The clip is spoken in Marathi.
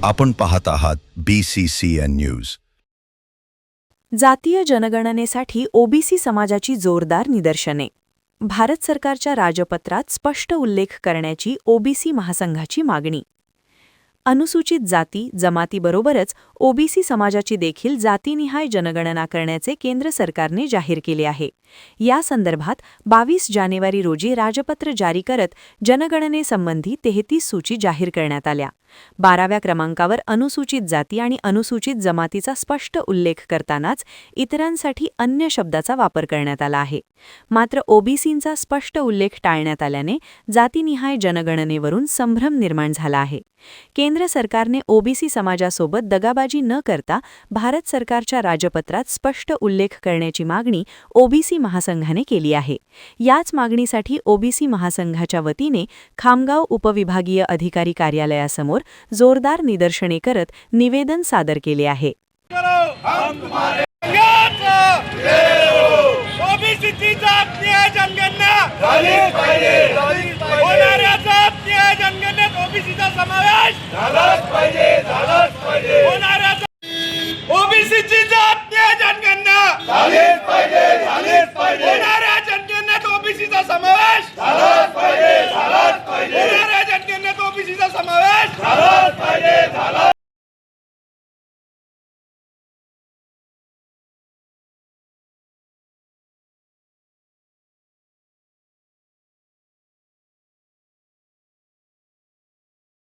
आपण पाहत आहात BCCN न्यूज। जातीय जनगणनेसाठी ओबीसी समाजाची जोरदार निदर्शने। भारत सरकारच्या राजपत्रात स्पष्ट उल्लेख करण्याची ओबीसी महासंघाची मागणी। अनुसूचित जाती जमातीबरोबरच ओबीसी समाजाची देखील जातीनिहाय जनगणना करण्याचे केंद्र सरकारने जाहीर केले आहे। या संदर्भात 22 जानेवारी रोजी राजपत्र जारी करत जनगणनेसंबंधी 33 सूची जाहीर करण्यात आल्या। 12व्या क्रमांकावर अनुसूचित जाती आणि अनुसूचित जमातीचा स्पष्ट उल्लेख करतानाच इतरांसाठी अन्य शब्दाचा वापर करण्यात आला आहे। मात्र ओबीसींचा स्पष्ट उल्लेख टाळण्यात आल्याने जातीनिहाय जनगणनेवरून संभ्रम निर्माण झाला आहे। केंद्र सरकारने ओबीसी समाजासोबत दगाबाजी न करता भारत सरकारच्या राजपत्रात स्पष्ट उल्लेख करण्याची मागणी ओबीसी महासंघाने केली आहे। याच मागणीसाठी ओबीसी महासंघाच्या वतीने खामगाव उपविभागीय अधिकारी कार्यालयासमोर जोरदार निदर्शने करत निवेदन सादर केले आहे। ओबीसीचा समावेश